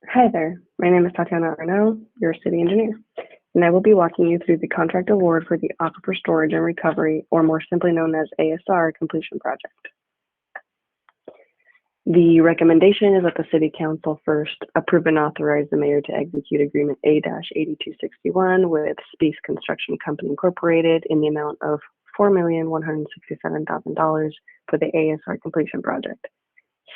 Hi there, my name is Tatiana Arnaud, your city engineer, and I will be walking you through the contract award for the Aquifer Storage and Recovery, or more simply known as ASR, completion project. The recommendation is that the City Council first approve and authorize the mayor to execute Agreement A-8261 with Space Construction Company Incorporated in the amount of $4,167,000 for the ASR completion project.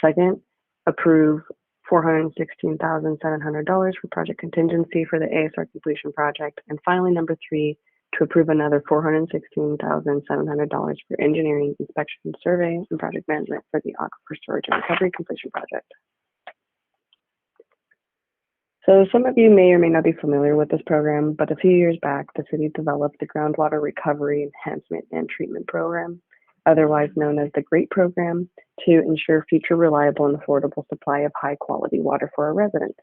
Second, approve $416,700 for project contingency for the ASR completion project. And finally, number three, to approve another $416,700 for engineering, inspection, survey, and project management for the Aquifer Storage and Recovery completion project. So some of you may or may not be familiar with this program, but a few years back, the city developed the Groundwater Recovery Enhancement and Treatment Program, otherwise known as the GREAT program, to ensure future reliable and affordable supply of high quality water for our residents.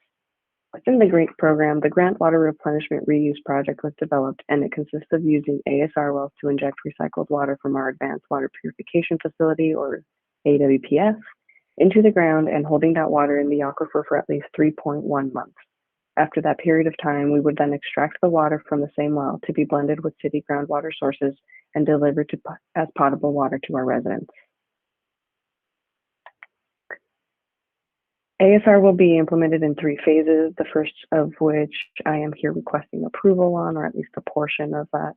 Within the GREAT program, the Groundwater Replenishment Reuse Project was developed, and it consists of using ASR wells to inject recycled water from our Advanced Water Purification Facility, or AWPF, into the ground and holding that water in the aquifer for at least 3.1 months. After that period of time, we would then extract the water from the same well to be blended with city groundwater sources and delivered as potable water to our residents. ASR will be implemented in 3 phases, the first of which I am here requesting approval on, or at least a portion of that.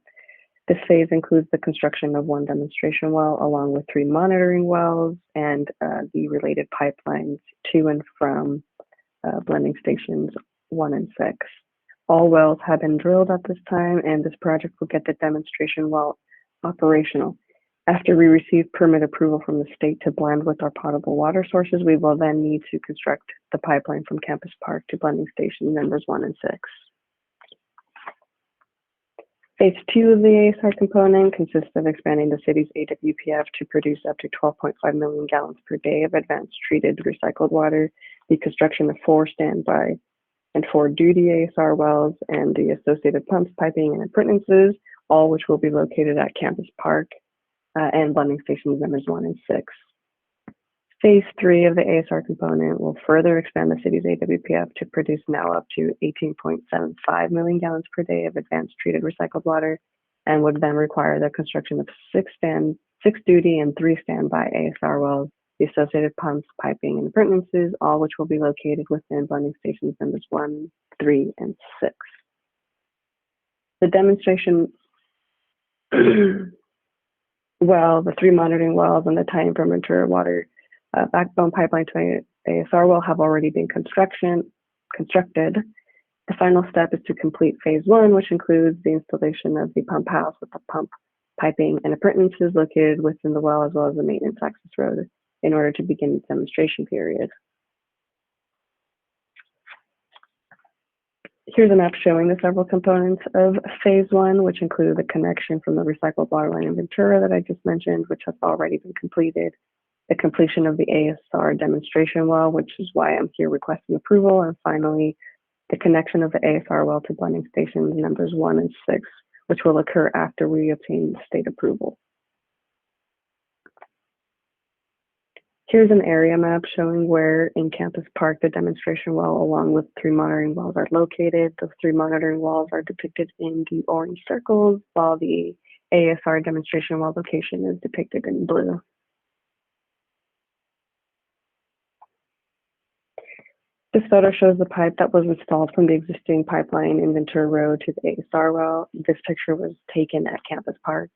This phase includes the construction of 1 demonstration well, along with 3 monitoring wells and the related pipelines to and from blending stations 1 and 6. All wells have been drilled at this time, and this project will get the demonstration well operational. After we receive permit approval from the state to blend with our potable water sources, we will then need to construct the pipeline from Campus Park to blending station numbers 1 and 6. Phase 2 of the ASR component consists of expanding the city's AWPF to produce up to 12.5 million gallons per day of advanced treated recycled water, the construction of 4 standby and 4 duty ASR wells, and the associated pumps, piping, and appurtenances, all which will be located at Campus Park and blending stations numbers 1 and 6. Phase 3 of the ASR component will further expand the city's AWPF to produce now up to 18.75 million gallons per day of advanced treated recycled water, and would then require the construction of 6 duty and 3 standby ASR wells, the associated pumps, piping, and appurtenances, all which will be located within blending stations numbers 1, 3, and 6. The demonstration well, the 3 monitoring wells and the tie-in for mature water backbone pipeline to ASR well have already been constructed. The final step is to complete phase 1, which includes the installation of the pump house with the pump, piping, and appurtenances located within the well, as well as the maintenance access road, in order to begin the demonstration period. Here's a map showing the several components of phase 1, which include the connection from the recycled water line in Ventura that I just mentioned, which has already been completed, the completion of the ASR demonstration well, which is why I'm here requesting approval, and finally, the connection of the ASR well to blending stations numbers 1 and 6, which will occur after we obtain state approval. Here's an area map showing where in Campus Park the demonstration well along with 3 monitoring wells are located. Those 3 monitoring wells are depicted in the orange circles, while the ASR demonstration well location is depicted in blue. This photo shows the pipe that was installed from the existing pipeline in Ventura Road to the ASR well. This picture was taken at Campus Park.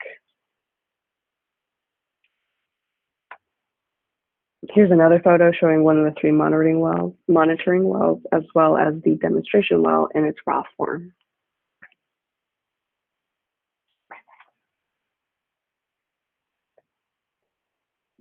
Here's another photo showing one of the 3 monitoring wells, as well as the demonstration well in its raw form.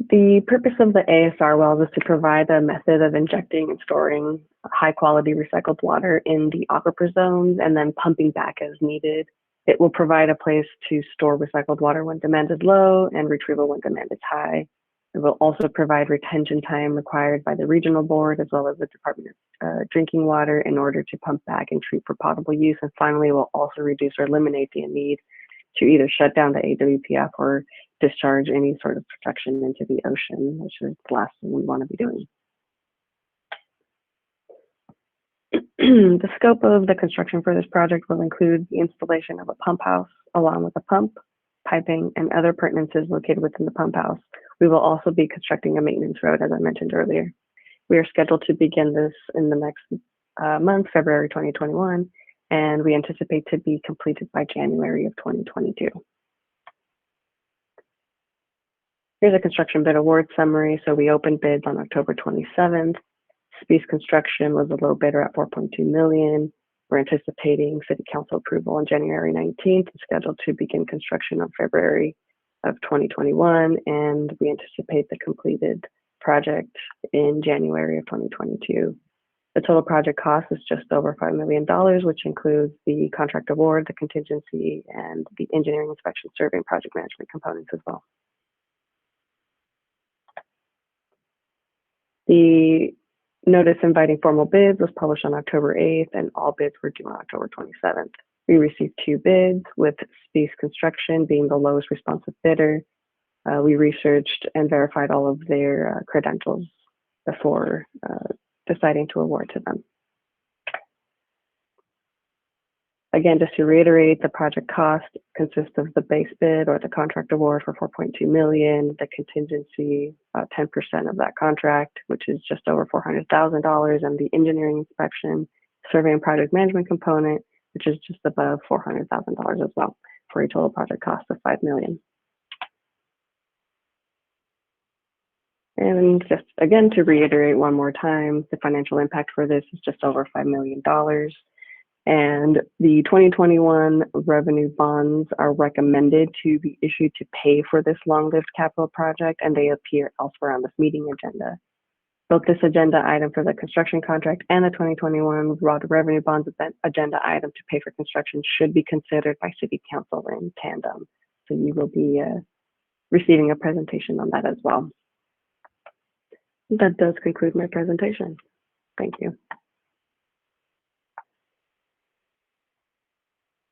The purpose of the ASR wells is to provide a method of injecting and storing high quality recycled water in the aquifer zones and then pumping back as needed. It will provide a place to store recycled water when demand is low and retrieval when demand is high. It will also provide retention time required by the regional board as well as the Department of Drinking Water in order to pump back and treat for potable use. And finally, it will also reduce or eliminate the need to either shut down the AWPF or discharge any sort of protection into the ocean, which is the last thing we want to be doing. The scope of the construction for this project will include the installation of a pump house along with a pump, piping, and other appurtenances located within the pump house. We will also be constructing a maintenance road, as I mentioned earlier. We are scheduled to begin this in the next month, February 2021, and we anticipate to be completed by January of 2022. Here's a construction bid award summary. So we opened bids on October 27th. Spees Construction was the low bidder at $4.2 million. We're anticipating City Council approval on January 19th and scheduled to begin construction on February of 2021. And we anticipate the completed project in January of 2022. The total project cost is just over $5 million, which includes the contract award, the contingency, and the engineering inspection, survey, and project management components as well. The notice inviting formal bids was published on October 8th, and all bids were due on October 27th. We received 2 bids, with Spees Construction being the lowest responsive bidder. We researched and verified all of their credentials before deciding to award to them. Again, just to reiterate, the project cost consists of the base bid or the contract award for $4.2 million, the contingency, 10% of that contract, which is just over $400,000, and the engineering inspection, survey, and project management component, which is just above $400,000 as well, for a total project cost of $5 million. And just again, to reiterate one more time, the financial impact for this is just over $5 million. And the 2021 revenue bonds are recommended to be issued to pay for this long-lived capital project, and they appear elsewhere on this meeting agenda. Both this agenda item for the construction contract and the 2021 revenue bonds agenda item to pay for construction should be considered by City Council in tandem. So you will be receiving a presentation on that as well. That does conclude my presentation. Thank you.